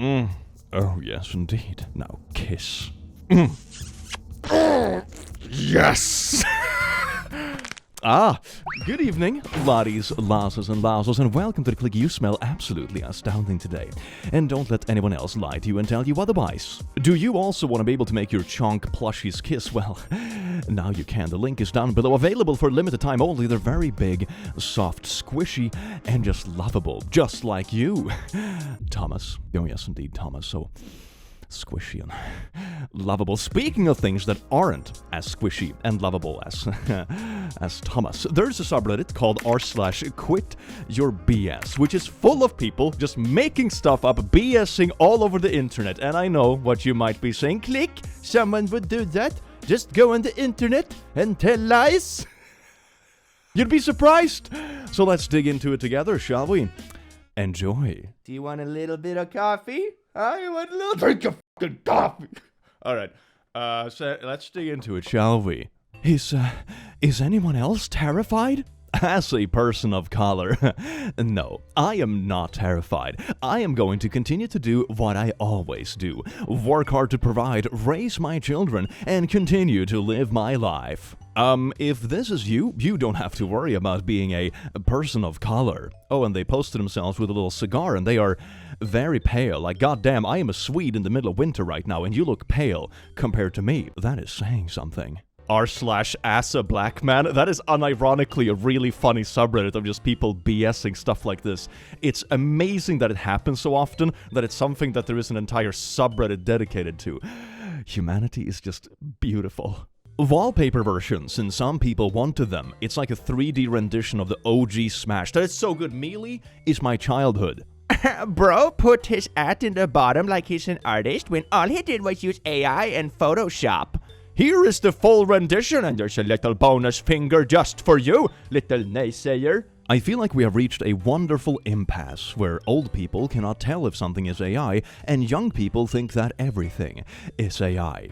Oh, yes, indeed. Now kiss. Yes! Good evening, laddies, lasses, and lasses, and welcome to the click. You smell absolutely astounding today. And don't let anyone else lie to you and tell you otherwise. Do you also want to be able to make your chonk plushies kiss? Well, now you can. The link is down below, available for limited time only. They're very big, soft, squishy, and just lovable, just like you. Thomas. Oh, yes, indeed, Thomas. So squishy and lovable. Speaking of things that aren't as squishy and lovable as Thomas, there's a subreddit called r/QuitYourBullSh, which is full of people just making stuff up, BSing all over the internet. And I know what you might be saying. Click, someone would do that? Just go on the internet and tell lies? You'd be surprised. So let's dig into it together, shall we? Enjoy. Do you want a little bit of coffee? I want a little drink of fucking coffee. All right, so let's dig into it, shall we? Is anyone else terrified? As a person of color, no, I am not terrified. I am going to continue to do what I always do. Work hard to provide, raise my children, and continue to live my life. If this is you, you don't have to worry about being a person of color. Oh, and they posted themselves with a little cigar, and they are very pale. Like, goddamn, I am a Swede in the middle of winter right now, and you look pale compared to me. That is saying something. r/AsaBlackman. That is unironically a really funny subreddit of just people BSing stuff like this. It's amazing that it happens so often that it's something that there is an entire subreddit dedicated to. Humanity is just beautiful. Wallpaper versions, and some people wanted them. It's like a 3D rendition of the OG Smash. That is so good. Melee is my childhood. Bro put his at in the bottom like he's an artist when all he did was use AI and Photoshop. Here is the full rendition, and there's a little bonus finger just for you, little naysayer. I feel like we have reached a wonderful impasse where old people cannot tell if something is AI, and young people think that everything is AI.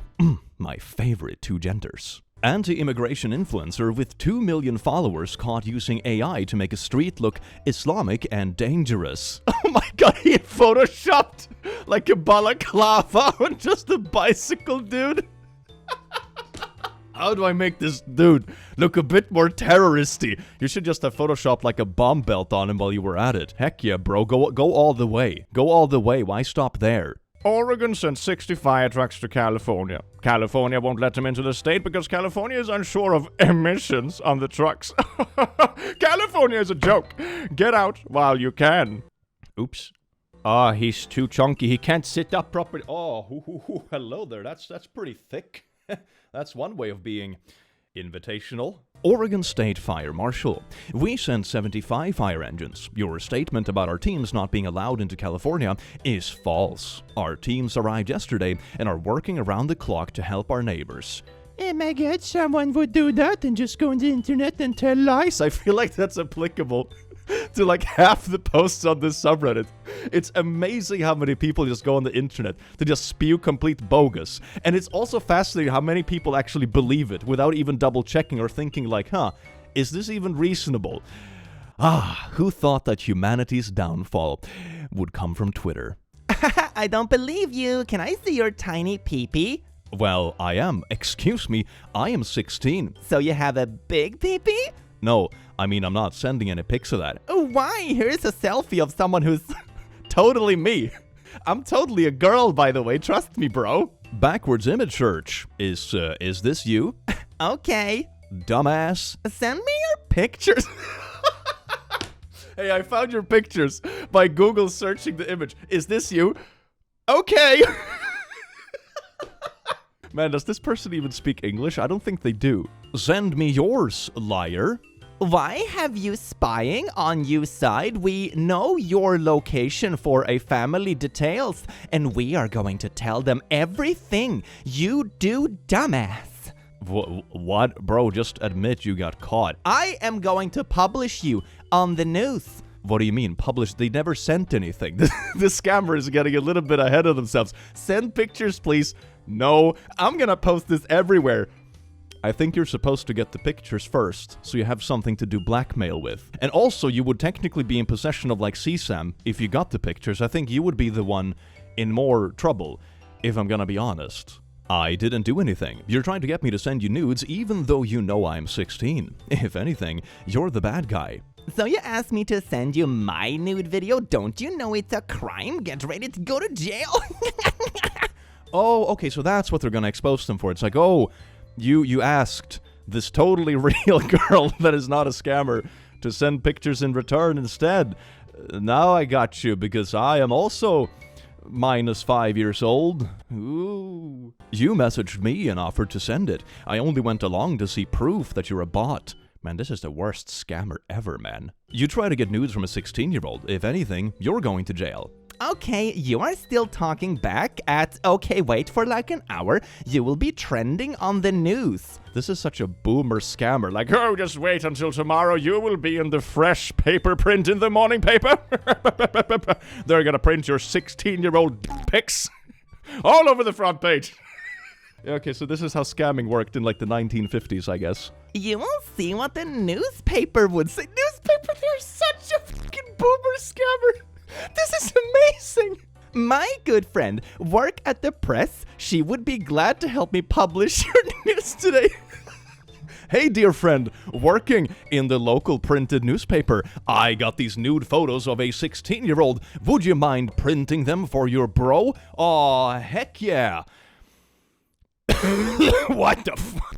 My favorite two genders. Anti-immigration influencer with 2 million followers caught using AI to make a street look Islamic and dangerous. Oh my god, he photoshopped like a balaclava on just a bicycle, dude. How do I make this dude look a bit more terroristy? You should just have photoshopped like a bomb belt on him while you were at it. Heck yeah, bro. Go all the way. Go all the way. Why stop there? Oregon sent 60 fire trucks to California. California won't let them into the state because California is unsure of emissions on the trucks. California is a joke. Get out while you can. Oops. He's too chunky. He can't sit up properly. Oh, hello there. That's pretty thick. That's one way of being invitational. Oregon State Fire Marshal. We sent 75 fire engines. Your statement about our teams not being allowed into California is false. Our teams arrived yesterday and are working around the clock to help our neighbors. Oh my god, someone would do that and just go on the internet and tell lies. I feel like that's applicable to like half the posts on this subreddit. It's amazing how many people just go on the internet to just spew complete bogus. And it's also fascinating how many people actually believe it without even double checking or thinking like, is this even reasonable? Who thought that humanity's downfall would come from Twitter? I don't believe you. Can I see your tiny peepee? Well, I am. Excuse me, I am 16. So you have a big peepee? No, I mean, I'm not sending any pics of that. Oh, why? Here's a selfie of someone who's totally me. I'm totally a girl, by the way. Trust me, bro. Backwards image search. Is this you? Okay. Dumbass. Send me your pictures. Hey, I found your pictures by Google searching the image. Is this you? Okay. Man, does this person even speak English? I don't think they do. Send me yours, liar. Why have you spying on you side? We know your location for a family details, and we are going to tell them everything you do, dumbass. What? Bro, just admit you got caught. I am going to publish you on the news. What do you mean, publish? They never sent anything. The scammer is getting a little bit ahead of themselves. Send pictures, please. No, I'm gonna post this everywhere. I think you're supposed to get the pictures first, so you have something to do blackmail with. And also, you would technically be in possession of, like, CSAM if you got the pictures. I think you would be the one in more trouble, if I'm gonna be honest. I didn't do anything. You're trying to get me to send you nudes even though you know I'm 16. If anything, you're the bad guy. So you asked me to send you my nude video? Don't you know it's a crime? Get ready to go to jail. Oh, okay, so that's what they're gonna expose them for. It's like, oh, you asked this totally real girl that is not a scammer to send pictures in return instead. Now I got you because I am also -5 years old. Ooh. You messaged me and offered to send it. I only went along to see proof that you're a bot. Man, this is the worst scammer ever, man. You try to get nudes from a 16-year-old. If anything, you're going to jail. Okay, you are still talking back at, okay, wait for like an hour. You will be trending on the news. This is such a boomer scammer. Like, oh, just wait until tomorrow. You will be in the fresh paper print in the morning paper. They're gonna print your 16-year-old pics all over the front page. Okay, so this is how scamming worked in like the 1950s, I guess. You will see what the newspaper would say. Newspaper, they're such a fucking boomer scammer. This is amazing. My good friend work at the press. She would be glad to help me publish your news today. Hey, dear friend, working in the local printed newspaper, I got these nude photos of a 16-year-old. Would you mind printing them for your bro? Aw, heck yeah. What the fuck?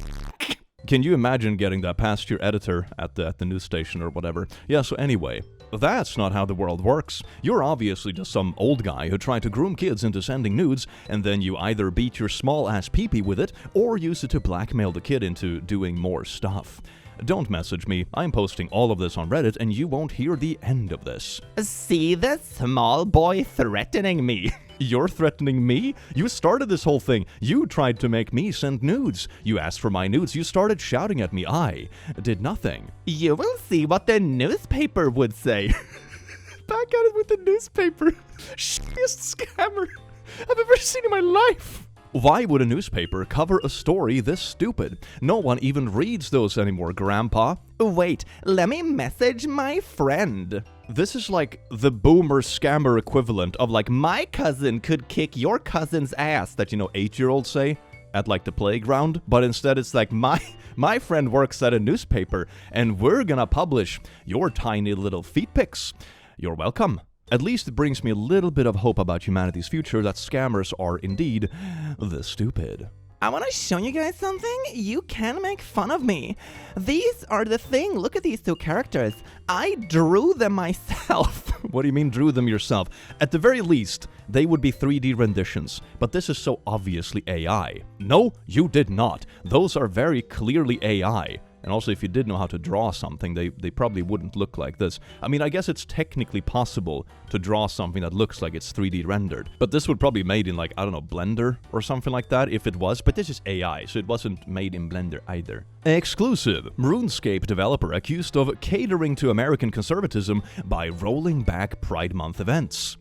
Can you imagine getting that past your editor at the news station or whatever? Yeah, so anyway, that's not how the world works. You're obviously just some old guy who tried to groom kids into sending nudes, and then you either beat your small-ass pee-pee with it, or use it to blackmail the kid into doing more stuff. Don't message me. I'm posting all of this on Reddit, and you won't hear the end of this. See the small boy threatening me. You're threatening me? You started this whole thing. You tried to make me send nudes. You asked for my nudes. You started shouting at me. I did nothing. You will see what the newspaper would say. Back at it with the newspaper. Shittiest scammer I've ever seen in my life. Why would a newspaper cover a story this stupid? No one even reads those anymore, Grandpa. Wait, let me message my friend. This is like the boomer scammer equivalent of like, my cousin could kick your cousin's ass, that, 8-year-olds say at like the playground. But instead it's like, my friend works at a newspaper and we're gonna publish your tiny little feet pics. You're welcome. At least it brings me a little bit of hope about humanity's future that scammers are indeed this stupid. I want to show you guys something. You can make fun of me. These are the thing. Look at these two characters. I drew them myself. What do you mean drew them yourself? At the very least, they would be 3D renditions. But this is so obviously AI. No, you did not. Those are very clearly AI. And also, if you did know how to draw something, they probably wouldn't look like this. I mean, I guess it's technically possible to draw something that looks like it's 3D rendered. But this would probably be made in, like, I don't know, Blender or something like that, if it was. But this is AI, so it wasn't made in Blender either. Exclusive. RuneScape developer accused of catering to American conservatism by rolling back Pride Month events.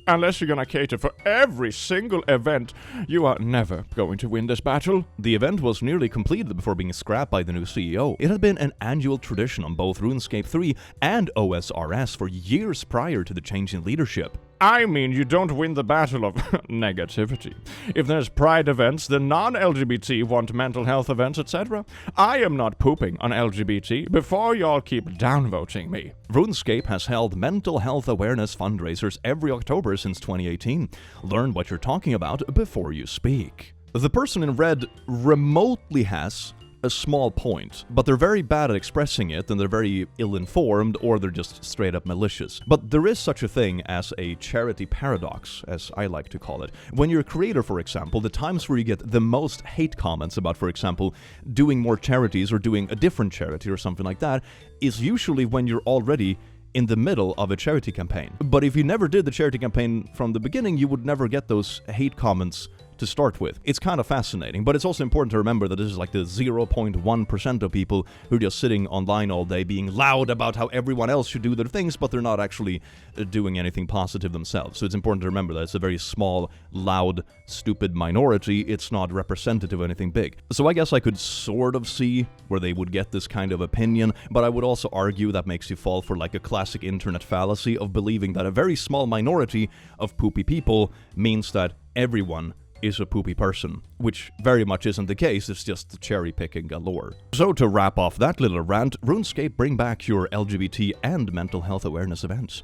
Unless you're gonna cater for every single event, you are never going to win this battle. The event was nearly completed before being scrapped by the new CEO. It had been an annual tradition on both RuneScape 3 and OSRS for years prior to the change in leadership. I mean, you don't win the battle of negativity. If there's pride events, the non-LGBT want mental health events, etc. I am not pooping on LGBT before y'all keep downvoting me. RuneScape has held mental health awareness fundraisers every October since 2018. Learn what you're talking about before you speak. The person in red remotely has a small point, but they're very bad at expressing it, and they're very ill-informed, or they're just straight up malicious. But there is such a thing as a charity paradox, as I like to call it. When you're a creator, for example, the times where you get the most hate comments about, for example, doing more charities or doing a different charity or something like that, is usually when you're already in the middle of a charity campaign. But if you never did the charity campaign from the beginning, you would never get those hate comments to start with. It's kind of fascinating, but it's also important to remember that this is like the 0.1% of people who are just sitting online all day being loud about how everyone else should do their things, but they're not actually doing anything positive themselves. So it's important to remember that it's a very small, loud, stupid minority. It's not representative of anything big. So I guess I could sort of see where they would get this kind of opinion, but I would also argue that makes you fall for like a classic internet fallacy of believing that a very small minority of poopy people means that everyone is a poopy person, which very much isn't the case. It's just cherry picking galore. So to wrap off that little rant, RuneScape, bring back your LGBT and mental health awareness events.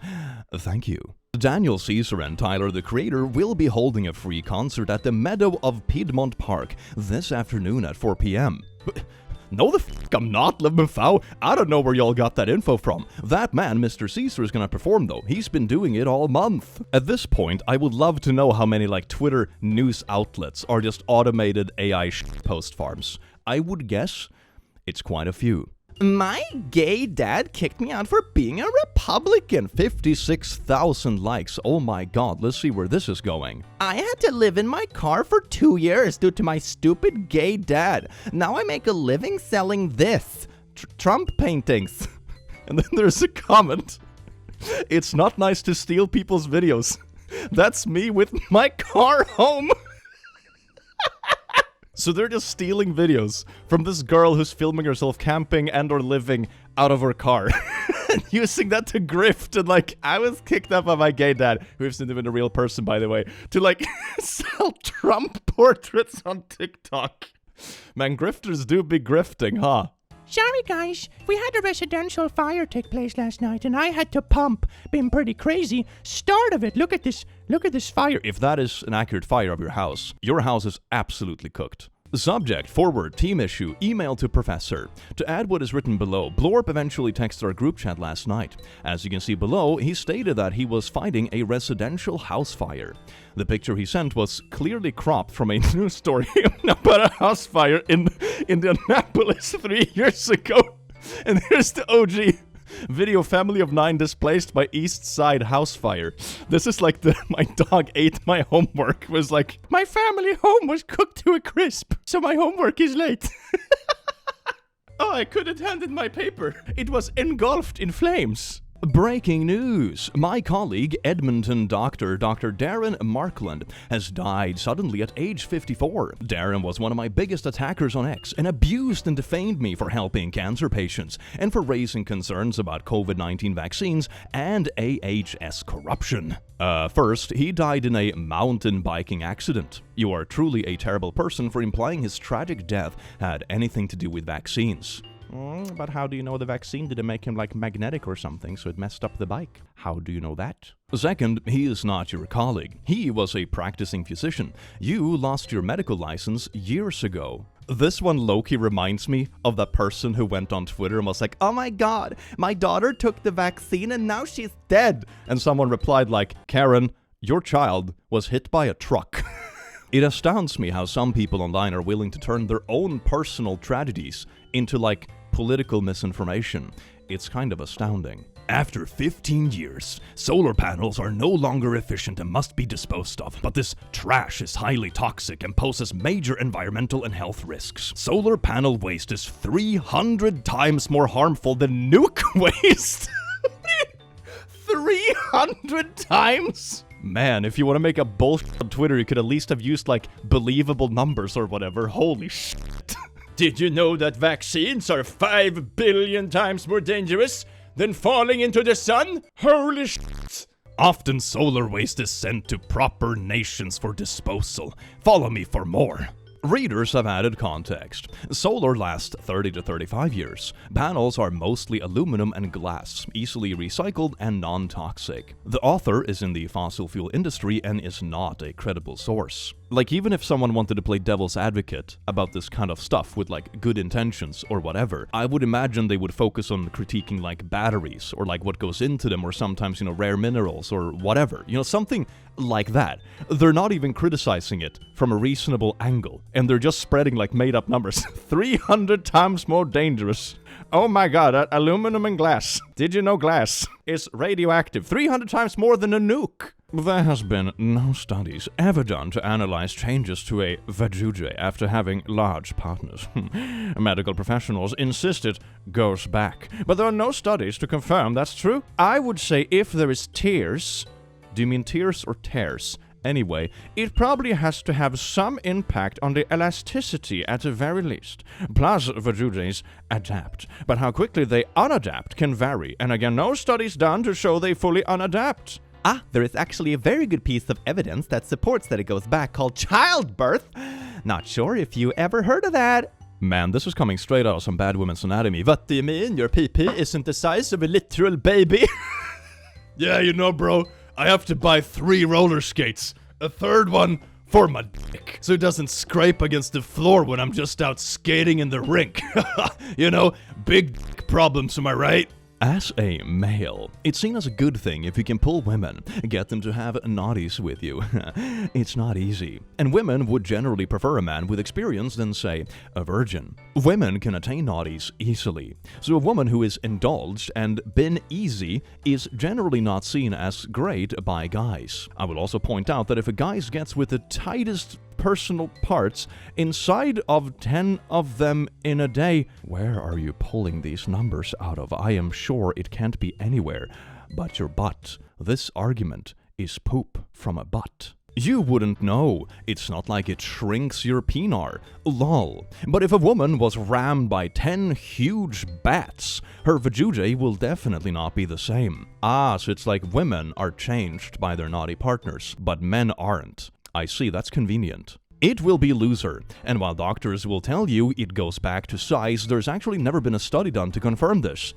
Thank you. Daniel Caesar and Tyler the Creator will be holding a free concert at the Meadow of Piedmont Park this afternoon at 4 p.m. No the f*** I'm not, Living I don't know where y'all got that info from. That man, Mr. Caesar, is gonna perform though. He's been doing it all month. At this point, I would love to know how many like Twitter news outlets are just automated AI post farms. I would guess it's quite a few. My gay dad kicked me out for being a Republican. 56,000 likes. Oh my god, let's see where this is going. I had to live in my car for 2 years due to my stupid gay dad. Now I make a living selling this. Trump paintings. And then there's a comment. It's not nice to steal people's videos. That's me with my car home. So they're just stealing videos from this girl who's filming herself camping and or living out of her car. And using that to grift. And like, I was kicked up by my gay dad, who isn't even a real person, by the way, to like sell Trump portraits on TikTok. Man, grifters do be grifting, huh? Sorry guys, we had a residential fire take place last night and I had to pump. Been pretty crazy. Start of it, look at this fire. If that is an accurate fire of your house is absolutely cooked. Subject, forward, team issue, email to professor. To add what is written below, Blorp eventually texted our group chat last night. As you can see below, he stated that he was fighting a residential house fire. The picture he sent was clearly cropped from a news story about a house fire in Indianapolis 3 years ago. And here's the OG video: family of 9 displaced by East Side house fire. This is like my dog ate my homework. Was like, my family home was cooked to a crisp, so my homework is late. Oh, I couldn't hand in my paper. It was engulfed in flames. Breaking news. My colleague, Edmonton Dr. Darren Markland, has died suddenly at age 54. Darren was one of my biggest attackers on X and abused and defamed me for helping cancer patients and for raising concerns about COVID-19 vaccines and AHS corruption. First, he died in a mountain biking accident. You are truly a terrible person for implying his tragic death had anything to do with vaccines. But how do you know the vaccine didn't make him like magnetic or something, so it messed up the bike? How do you know that? Second, he is not your colleague. He was a practicing physician. You lost your medical license years ago. This one low-key reminds me of that person who went on Twitter and was like, oh my god, my daughter took the vaccine and now she's dead. And someone replied like, Karen, your child was hit by a truck. It astounds me how some people online are willing to turn their own personal tragedies into like political misinformation. It's kind of astounding. After 15 years, solar panels are no longer efficient and must be disposed of, but this trash is highly toxic and poses major environmental and health risks. Solar panel waste is 300 times more harmful than nuke waste. 300 times? Man, if you want to make a bullshit on Twitter, you could at least have used like believable numbers or whatever. Holy shit. Did you know that vaccines are 5 billion times more dangerous than falling into the sun? Holy shit! Often solar waste is sent to proper nations for disposal. Follow me for more. Readers have added context. Solar lasts 30 to 35 years. Panels are mostly aluminum and glass, easily recycled and non-toxic. The author is in the fossil fuel industry and is not a credible source. Like, even if someone wanted to play devil's advocate about this kind of stuff with like good intentions or whatever, I would imagine they would focus on critiquing like batteries or like what goes into them, or sometimes, you know, rare minerals or whatever, you know, something like that. They're not even criticizing it from a reasonable angle, and they're just spreading like made up numbers. 300 times more dangerous. Oh my god, aluminum and glass. Did you know glass is radioactive? 300 times more than a nuke. There has been no studies ever done to analyze changes to a vajayjay after having large partners. Medical professionals insist it goes back, but there are no studies to confirm that's true. I would say if there is tears... Do you mean tears or tears? Anyway, it probably has to have some impact on the elasticity at the very least. Plus, vajayjays adapt, but how quickly they unadapt can vary, and again, no studies done to show they fully unadapt. Ah, there is actually a very good piece of evidence that supports that it goes back called childbirth. Not sure if you ever heard of that. Man, this is coming straight out of some bad women's anatomy. What Do you mean your pee-pee isn't the size of a literal baby? Yeah, you know, bro, I have to buy 3 roller skates. A third one for my dick, so it doesn't scrape against the floor when I'm just out skating in the rink. You know, big dick problems, am I right? As a male, it's seen as a good thing if you can pull women, get them to have naughties with you. It's not easy. And women would generally prefer a man with experience than, say, a virgin. Women can attain naughties easily. So a woman who is indulged and been easy is generally not seen as great by guys. I will also point out that if a guy gets with the tightest personal parts inside of 10 of them in a day, where are you pulling these numbers out of? I am sure it can't be anywhere but your butt. This argument is poop from a butt. You wouldn't know. It's not like it shrinks your penar. Lol. But if a woman was rammed by 10 huge bats, her vajayjay will definitely not be the same. Ah, so it's like women are changed by their naughty partners, but men aren't. I see, that's convenient. It will be looser, and while doctors will tell you it goes back to size, there's actually never been a study done to confirm this.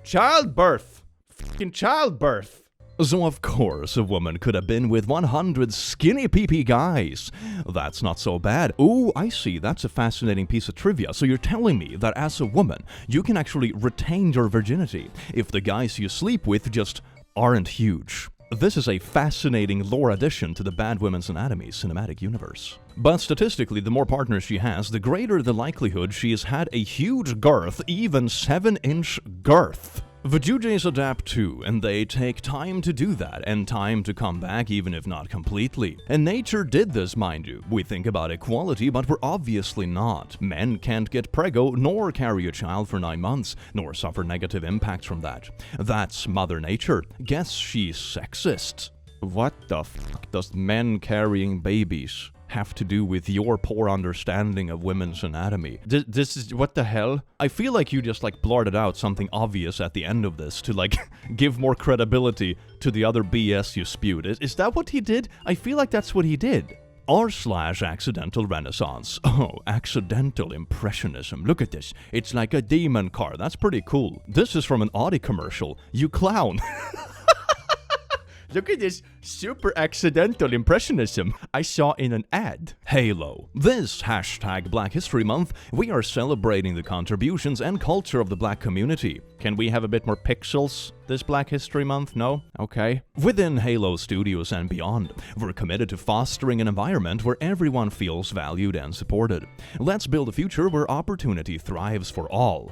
Childbirth. Fucking childbirth. So of course a woman could have been with 100 skinny pee-pee guys. That's not so bad. Ooh, I see, that's a fascinating piece of trivia. So you're telling me that as a woman, you can actually retain your virginity if the guys you sleep with just aren't huge. This is a fascinating lore addition to the Bad Women's Anatomy cinematic universe. But statistically, the more partners she has, the greater the likelihood she has had a huge girth, even 7-inch girth. Vajayjays adapt too, and they take time to do that, and time to come back even if not completely. And nature did this, mind you. We think about equality, but we're obviously not. Men can't get preggo, nor carry a child for 9 months, nor suffer negative impacts from that. That's Mother Nature. Guess she's sexist. What the fuck does men carrying babies have to do with your poor understanding of women's anatomy? This is what the hell? I feel like you just blurted out something obvious at the end of this to give more credibility to the other BS you spewed. Is that what he did? I feel like that's what he did. R/accidental renaissance. Oh, accidental impressionism. Look at this. It's like a demon car. That's pretty cool. This is from an Audi commercial. You clown. Look at this super accidental impressionism I saw in an ad. Halo. This hashtag Black History Month, we are celebrating the contributions and culture of the black community. Can we have a bit more pixels this Black History Month? No? Okay. Within Halo Studios and beyond, we're committed to fostering an environment where everyone feels valued and supported. Let's build a future where opportunity thrives for all.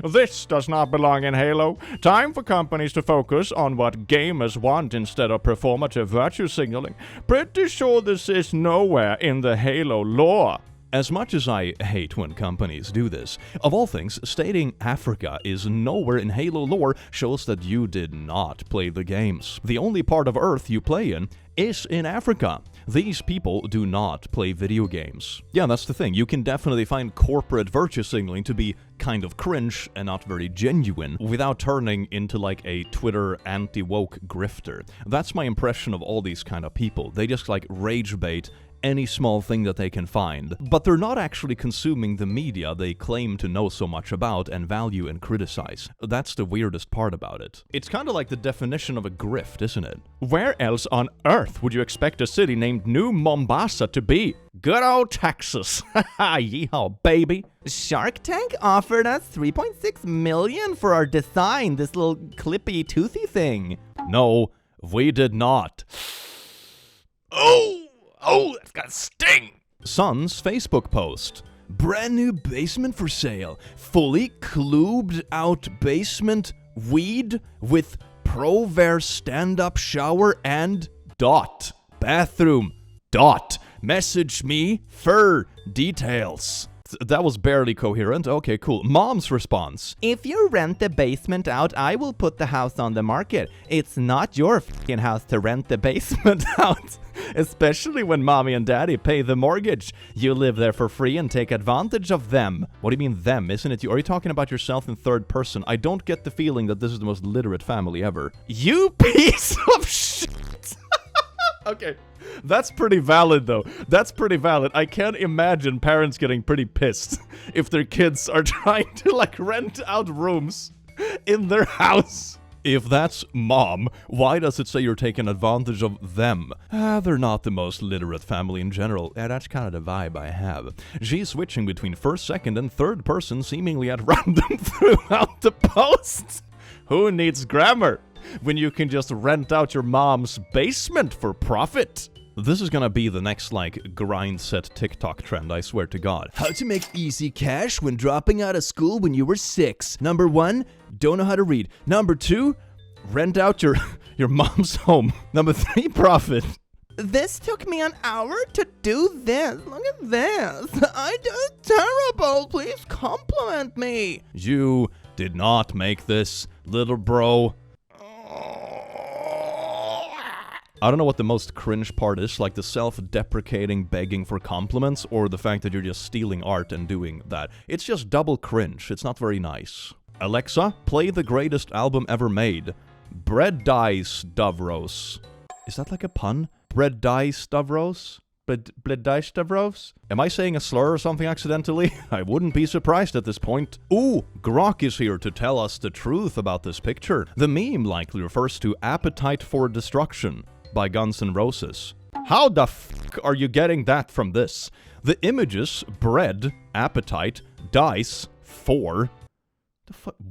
This does not belong in Halo. Time for companies to focus on what gamers want instead of performative virtue signaling. Pretty sure this is nowhere in the Halo lore. As much as I hate when companies do this, of all things, stating Africa is nowhere in Halo lore shows that you did not play the games. The only part of Earth you play in is in Africa. These people do not play video games. Yeah, that's the thing. You can definitely find corporate virtue signaling to be kind of cringe and not very genuine without turning into a Twitter anti-woke grifter. That's my impression of all these kind of people. They just rage bait any small thing that they can find, but they're not actually consuming the media they claim to know so much about and value and criticize. That's the weirdest part about it. It's kind of like the definition of a grift, isn't it? Where else on earth would you expect a city named New Mombasa to be? Good old Texas. Yeehaw, baby. Shark Tank offered us $3.6 million for our design, this little clippy, toothy thing. No, we did not. Oh, that's got a sting! Son's Facebook post. Brand new basement for sale. Fully clubed out basement weed with Prover stand-up shower and dot. Bathroom dot. Message me for details. That was barely coherent. Okay, cool. Mom's response. If you rent the basement out, I will put the house on the market. It's not your fucking house to rent the basement out. Especially when mommy and daddy pay the mortgage. You live there for free and take advantage of them. What do you mean them? Isn't it you? Are you talking about yourself in third person? I don't get the feeling that this is the most literate family ever. You piece of shit. Okay. That's pretty valid, though. That's pretty valid. I can't imagine parents getting pretty pissed if their kids are trying to, like, rent out rooms in their house. If that's mom, why does it say you're taking advantage of them? They're not the most literate family in general. That's kind of the vibe I have. She's switching between first, second, and third person seemingly at random throughout the post. Who needs grammar when you can just rent out your mom's basement for profit? This is gonna be the next, like, grind set TikTok trend, I swear to God. How to make easy cash when dropping out of school when you were 6. Number 1, don't know how to read. Number 2, rent out your mom's home. Number 3, profit. This took me an hour to do this. Look at this. I did terrible. Please compliment me. You did not make this, little bro. I don't know what the most cringe part is, like the self-deprecating begging for compliments or the fact that you're just stealing art and doing that. It's just double cringe. It's not very nice. Alexa, play the greatest album ever made. Bread Dice Stavros. Is that like a pun? Bread Dice Stavros? Bread Dice Stavros? Am I saying a slur or something accidentally? I wouldn't be surprised at this point. Ooh, Grok is here to tell us the truth about this picture. The meme likely refers to Appetite for Destruction by Guns N' Roses. How the f*** are you getting that from this? The images, bread, appetite, dice, 4.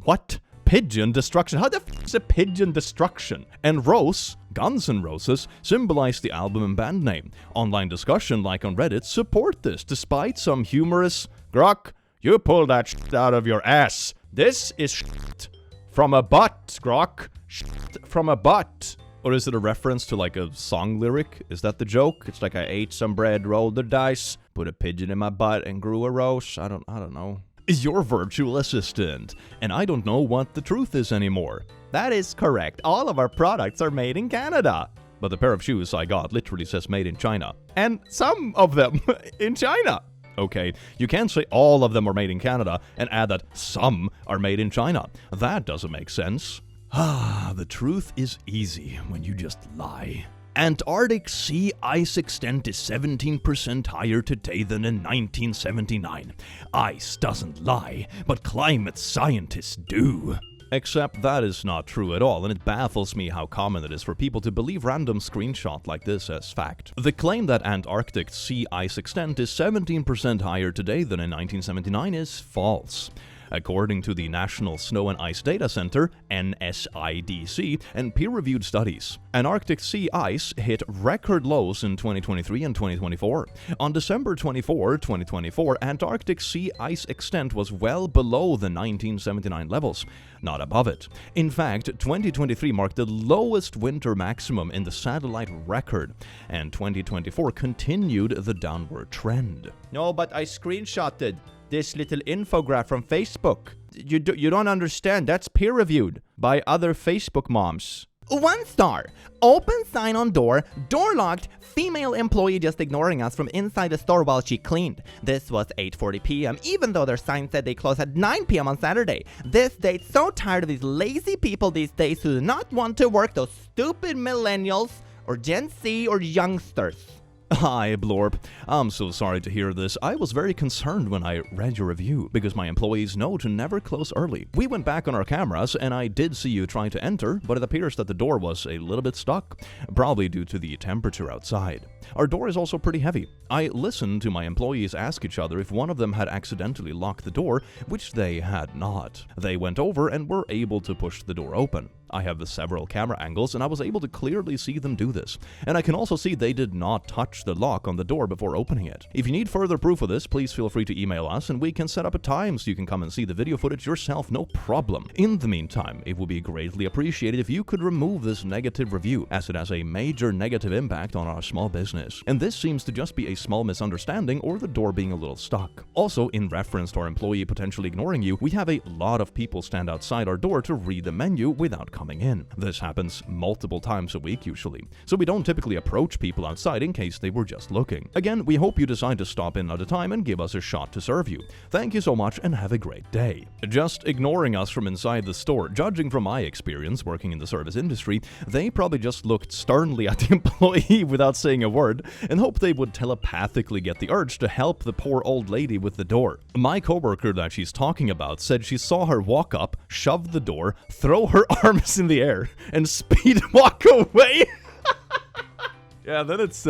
What? Pigeon destruction. How the f*** is a pigeon destruction? And Rose, Guns N' Roses, symbolize the album and band name. Online discussion, like on Reddit, support this, despite some humorous, Grok, you pull that shit out of your ass. This is shit from a butt, Grok. Shit from a butt. Or is it a reference to, like, a song lyric? Is that the joke? It's like I ate some bread, rolled the dice, put a pigeon in my butt, and grew a rose. I don't know. Your virtual assistant. And I don't know what the truth is anymore. That is correct. All of our products are made in Canada. But the pair of shoes I got literally says made in China. And some of them in China. Okay, you can't say all of them are made in Canada and add that some are made in China. That doesn't make sense. The truth is easy when you just lie. Antarctic sea ice extent is 17% higher today than in 1979. Ice doesn't lie, but climate scientists do. Except that is not true at all, and it baffles me how common it is for people to believe random screenshot like this as fact. The claim that Antarctic sea ice extent is 17% higher today than in 1979 is false. According to the National Snow and Ice Data Center, NSIDC, and peer-reviewed studies, Antarctic sea ice hit record lows in 2023 and 2024. On December 24, 2024, Antarctic sea ice extent was well below the 1979 levels, not above it. In fact, 2023 marked the lowest winter maximum in the satellite record, and 2024 continued the downward trend. No, but I screenshotted this little infograph from Facebook. You don't understand. That's peer-reviewed by other Facebook moms. 1 star. Open sign on door. Door locked. Female employee just ignoring us from inside the store while she cleaned. This was 8:40 p.m. even though their sign said they close at 9 p.m. on Saturday. This date's so tired of these lazy people these days who do not want to work, those stupid millennials or Gen Z or youngsters. Hi, Blorp. I'm so sorry to hear this. I was very concerned when I read your review, because my employees know to never close early. We went back on our cameras, and I did see you trying to enter, but it appears that the door was a little bit stuck, probably due to the temperature outside. Our door is also pretty heavy. I listened to my employees ask each other if one of them had accidentally locked the door, which they had not. They went over and were able to push the door open. I have the several camera angles and I was able to clearly see them do this. And I can also see they did not touch the lock on the door before opening it. If you need further proof of this, please feel free to email us and we can set up a time so you can come and see the video footage yourself, no problem. In the meantime, it would be greatly appreciated if you could remove this negative review, as it has a major negative impact on our small business. And this seems to just be a small misunderstanding or the door being a little stuck. Also, in reference to our employee potentially ignoring you, we have a lot of people stand outside our door to read the menu without coming in. This happens multiple times a week usually, so we don't typically approach people outside in case they were just looking. Again, we hope you decide to stop in at a time and give us a shot to serve you. Thank you so much and have a great day. Just ignoring us from inside the store, judging from my experience working in the service industry, they probably just looked sternly at the employee without saying a word and hoped they would telepathically get the urge to help the poor old lady with the door. My coworker that she's talking about said she saw her walk up, shove the door, throw her arms in the air, and speed walk away. Yeah, then it's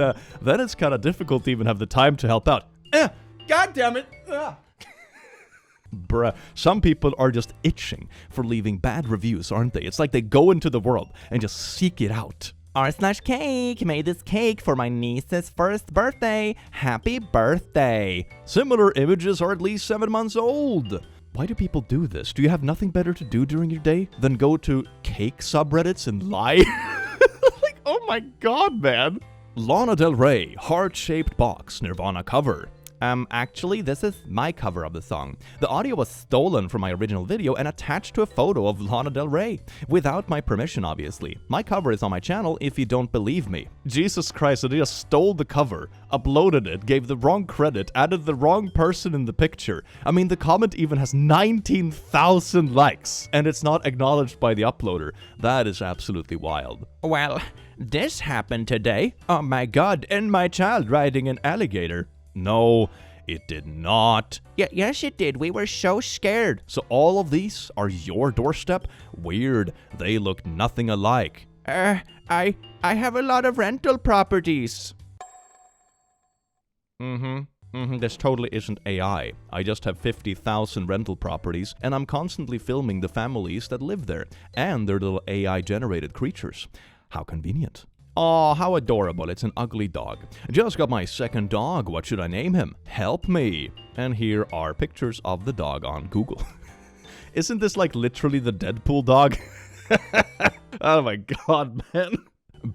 kind of difficult to even have the time to help out. God damn it! Bruh, some people are just itching for leaving bad reviews, aren't they? It's like they go into the world and just seek it out. R/cake made this cake for my niece's first birthday. Happy birthday. Similar images are at least 7 months old. Why do people do this? Do you have nothing better to do during your day than go to cake subreddits and lie? Like, oh my god, man. Lana Del Rey, heart-shaped box, Nirvana cover. Actually, this is my cover of the song. The audio was stolen from my original video and attached to a photo of Lana Del Rey. Without my permission, obviously. My cover is on my channel if you don't believe me. Jesus Christ, so they just stole the cover, uploaded it, gave the wrong credit, added the wrong person in the picture. I mean, the comment even has 19,000 likes, and it's not acknowledged by the uploader. That is absolutely wild. Well, this happened today. Oh my god, and my child riding an alligator. No, it did not. Yes, it did. We were so scared. So all of these are your doorstep? Weird. They look nothing alike. I have a lot of rental properties. This totally isn't AI. I just have 50,000 rental properties, and I'm constantly filming the families that live there, and their little AI-generated creatures. How convenient. Aw, how adorable, it's an ugly dog. Just got my second dog, what should I name him? Help me! And here are pictures of the dog on Google. Isn't this like literally the Deadpool dog? Oh my god, man.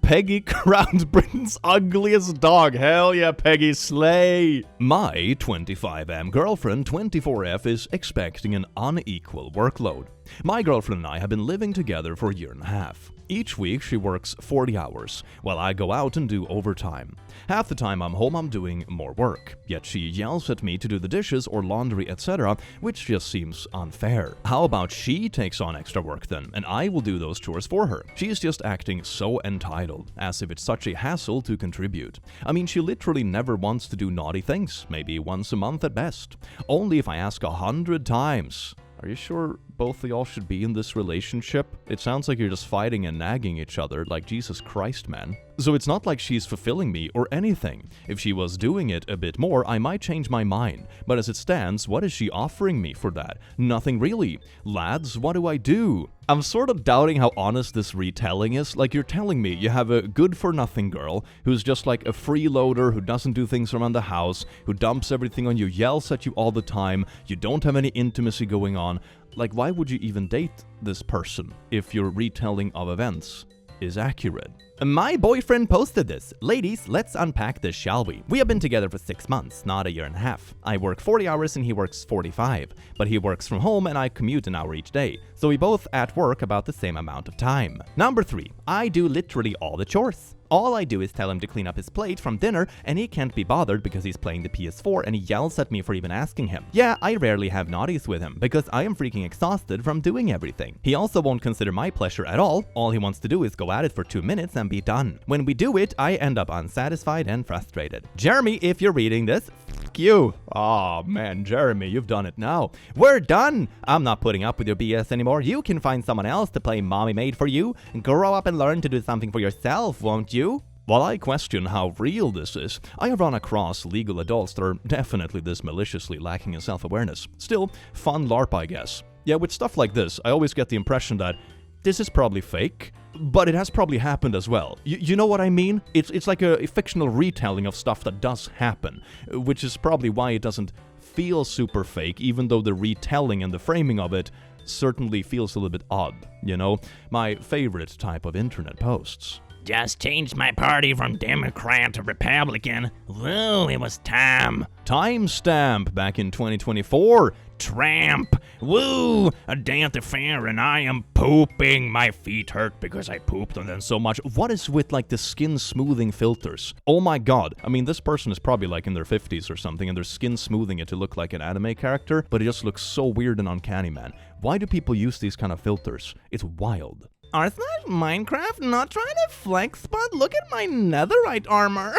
Peggy crowned Britain's ugliest dog. Hell yeah, Peggy, slay! My 25M girlfriend, 24F, is expecting an unequal workload. My girlfriend and I have been living together for a year and a half. Each week she works 40 hours, while I go out and do overtime. Half the time I'm home I'm doing more work, yet she yells at me to do the dishes or laundry, etc., which just seems unfair. How about she takes on extra work then, and I will do those chores for her? She's just acting so entitled, as if it's such a hassle to contribute. I mean, she literally never wants to do naughty things, maybe once a month at best. Only if I ask 100 times. Are you sure both of y'all should be in this relationship? It sounds like you're just fighting and nagging each other, like Jesus Christ, man. So it's not like she's fulfilling me or anything. If she was doing it a bit more, I might change my mind. But as it stands, what is she offering me for that? Nothing really. Lads, what do I do? I'm sort of doubting how honest this retelling is. Like, you're telling me you have a good-for-nothing girl who's just like a freeloader who doesn't do things around the house, who dumps everything on you, yells at you all the time, you don't have any intimacy going on. Like, why would you even date this person if your retelling of events is accurate? My boyfriend posted this. Ladies, let's unpack this, shall we? We have been together for 6 months, not a year and a half. I work 40 hours and he works 45. But he works from home and I commute an hour each day. So we both at work about the same amount of time. Number 3, I do literally all the chores. All I do is tell him to clean up his plate from dinner, and he can't be bothered because he's playing the PS4 and he yells at me for even asking him. Yeah, I rarely have naughties with him because I am freaking exhausted from doing everything. He also won't consider my pleasure at all. All he wants to do is go at it for 2 minutes and be done. When we do it, I end up unsatisfied and frustrated. Jeremy, if you're reading this, f*** you. Aw, man, Jeremy, you've done it now. We're done. I'm not putting up with your BS anymore. You can find someone else to play mommy maid for you. Grow up and learn to do something for yourself, won't you? While I question how real this is, I have run across legal adults that are definitely this maliciously lacking in self-awareness. Still, fun LARP, I guess. Yeah, with stuff like this, I always get the impression that this is probably fake, but it has probably happened as well. You know what I mean? It's like a fictional retelling of stuff that does happen, which is probably why it doesn't feel super fake, even though the retelling and the framing of it certainly feels a little bit odd, you know? My favorite type of internet posts. Just changed my party from Democrat to Republican. Woo, it was time. Timestamp back in 2024. Tramp. Woo, a day at the fair and I am pooping. My feet hurt because I pooped on them So much. What is with like the skin smoothing filters? Oh my god. I mean, this person is probably like in their 50s or something and they're skin smoothing it to look like an anime character, but it just looks so weird and uncanny, man. Why do people use these kind of filters? It's wild. r/Minecraft not trying to flex, but look at my netherite armor.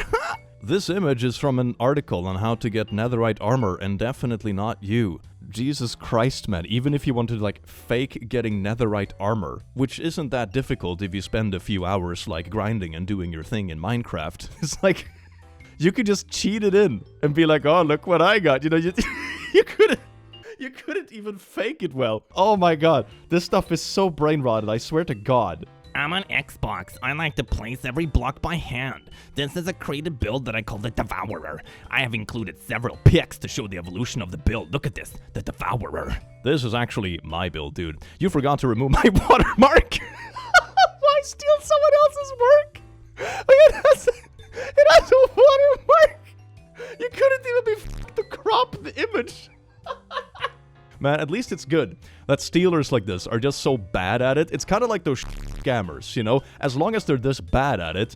This image is from an article on how to get netherite armor, and definitely not you. Jesus Christ, man, even if you wanted to, like, fake getting netherite armor, which isn't that difficult if you spend a few hours, like, grinding and doing your thing in Minecraft, it's like, you could just cheat it in and be like, oh, look what I got, you know, you couldn't even fake it well. Oh my god, this stuff is so brain-rotted, I swear to God. I'm on Xbox. I like to place every block by hand. This is a creative build that I call the Devourer. I have included several pics to show the evolution of the build. Look at this, the Devourer. This is actually my build, dude. You forgot to remove my watermark. Why steal someone else's work? It has a watermark. You couldn't even be f***ed to crop the image. Man, at least it's good that stealers like this are just so bad at it. It's kind of like those scammers, you know? As long as they're this bad at it,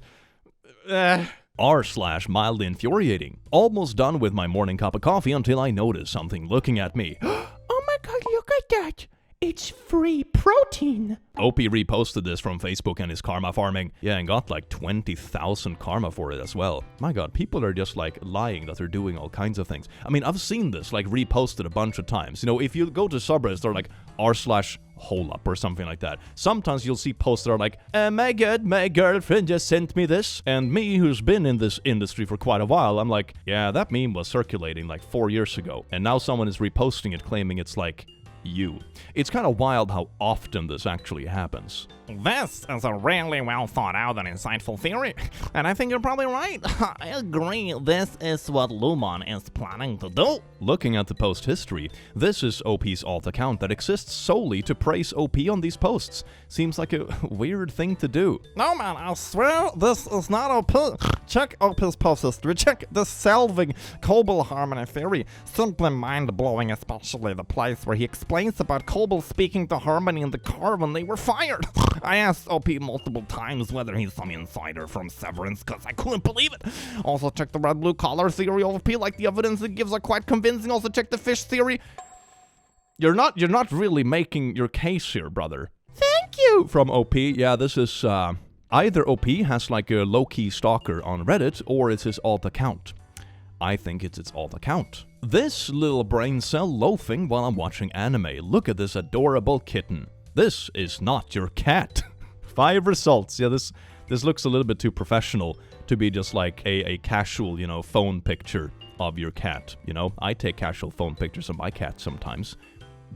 r/mildly infuriating. Almost done with my morning cup of coffee until I notice something looking at me. Oh my god, look at that. It's free protein. OP reposted this from Facebook and his karma farming. Yeah, and got like 20,000 karma for it as well. My god, people are just like lying that they're doing all kinds of things. I mean, I've seen this like reposted a bunch of times. You know, if you go to subreddits, they're like r/holeup or something like that. Sometimes you'll see posts that are like, my god, my girlfriend just sent me this. And me, who's been in this industry for quite a while, I'm like, yeah, that meme was circulating like 4 years ago. And now someone is reposting it claiming it's like, you. It's kind of wild how often this actually happens. This is a really well thought out and insightful theory, and I think you're probably right. I agree, this is what Lumon is planning to do. Looking at the post history, this is OP's alt account that exists solely to praise OP on these posts. Seems like a weird thing to do. No man, I swear this is not OP. Check OP's post history, check the selving Cobble harmony theory. Simply mind-blowing, especially the place where he explains about Cobble speaking to Harmony in the car when they were fired. I asked OP multiple times whether he's some insider from Severance because I couldn't believe it. Also check the red-blue collar theory of OP, like the evidence it gives are quite convincing. Also check the fish theory. You're not really making your case here, brother. Thank you. From OP, yeah, this is, either OP has like a low-key stalker on Reddit, or it's his alt account. I think it's its alt account. This little brain cell loafing while I'm watching anime. Look at this adorable kitten. This is not your cat. 5 results. Yeah, this looks a little bit too professional to be just like a casual, you know, phone picture of your cat. You know, I take casual phone pictures of my cat sometimes.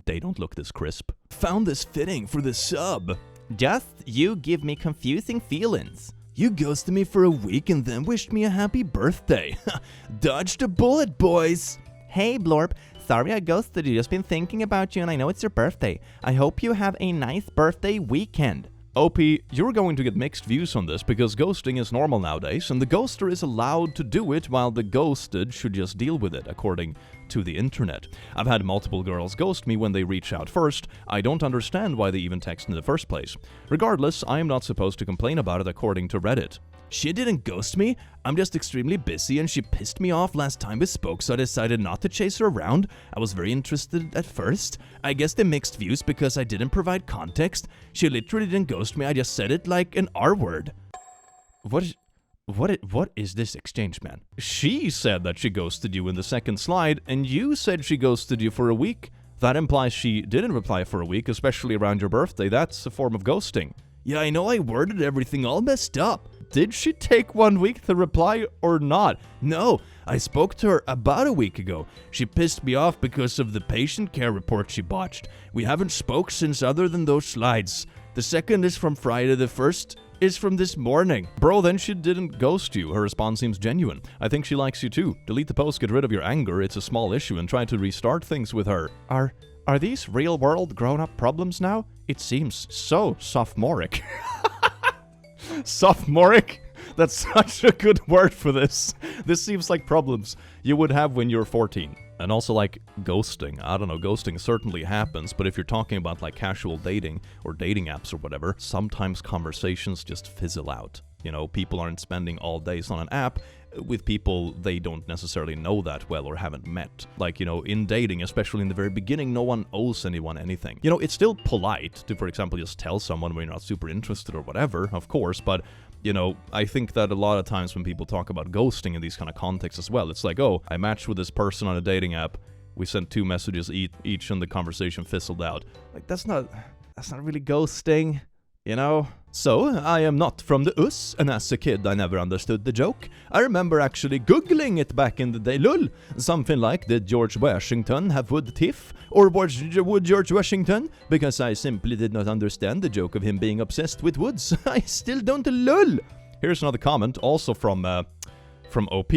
They don't look this crisp. Found this fitting for the sub. Just you give me confusing feelings. You ghosted me for a week and then wished me a happy birthday. Dodged a bullet, boys. Hey Blorp, sorry I ghosted you, just been thinking about you and I know it's your birthday. I hope you have a nice birthday weekend. OP, you're going to get mixed views on this because ghosting is normal nowadays and the ghoster is allowed to do it while the ghosted should just deal with it, according to the internet. I've had multiple girls ghost me when they reach out first. I don't understand why they even text in the first place. Regardless, I am not supposed to complain about it according to Reddit. She didn't ghost me. I'm just extremely busy and she pissed me off last time we spoke, so I decided not to chase her around. I was very interested at first. I guess they mixed views because I didn't provide context. She literally didn't ghost me, I just said it like an R word. What is this exchange, man? She said that she ghosted you in the second slide, and you said she ghosted you for a week. That implies she didn't reply for a week, especially around your birthday. That's a form of ghosting. Yeah, I know I worded everything all messed up. Did she take 1 week to reply or not? No, I spoke to her about a week ago. She pissed me off because of the patient care report she botched. We haven't spoke since other than those slides. The second is from Friday. The first is from this morning. Bro, then she didn't ghost you. Her response seems genuine. I think she likes you too. Delete the post, get rid of your anger. It's a small issue, and try to restart things with her. Are these real-world grown-up problems now? It seems so sophomoric. Sophomoric? That's such a good word for this. This seems like problems you would have when you're 14. And also, like, ghosting. I don't know, ghosting certainly happens, but if you're talking about, like, casual dating or dating apps or whatever, sometimes conversations just fizzle out. You know, people aren't spending all days on an app with people they don't necessarily know that well or haven't met. Like, you know, in dating, especially in the very beginning, no one owes anyone anything. You know, it's still polite to, for example, just tell someone when you're not super interested or whatever, of course, but you know, I think that a lot of times when people talk about ghosting in these kind of contexts as well, it's like, oh, I matched with this person on a dating app, we sent 2 messages each and the conversation fizzled out. Like, that's not really ghosting, you know? So, I am not from the US, and as a kid I never understood the joke. I remember actually googling it back in the day, lol. Something like, did George Washington have wood teeth? Or would George Washington? Because I simply did not understand the joke of him being obsessed with woods. I still don't, lol. Here's another comment, also from OP.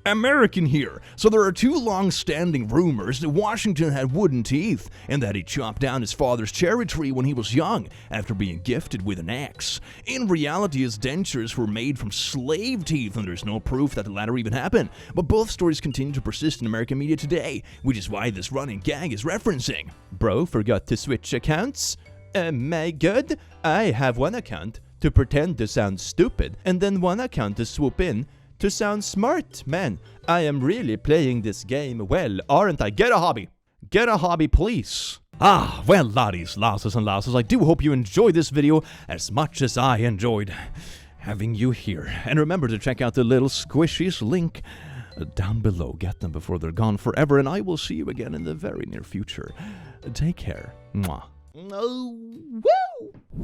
American here. So there are 2 long-standing rumors that Washington had wooden teeth and that he chopped down his father's cherry tree when he was young after being gifted with an axe. In reality, his dentures were made from slave teeth and there's no proof that the latter even happened. But both stories continue to persist in American media today, which is why this running gag is referencing. Bro forgot to switch accounts? My god, I have one account to pretend to sound stupid and then one account to swoop in to sound smart. Man, I am really playing this game well, aren't I? Get a hobby. Get a hobby, please. Ah, well, laddies, lasses, and lasses, I do hope you enjoyed this video as much as I enjoyed having you here. And remember to check out the little squishies link down below. Get them before they're gone forever, and I will see you again in the very near future. Take care. Mwah. Oh, woo!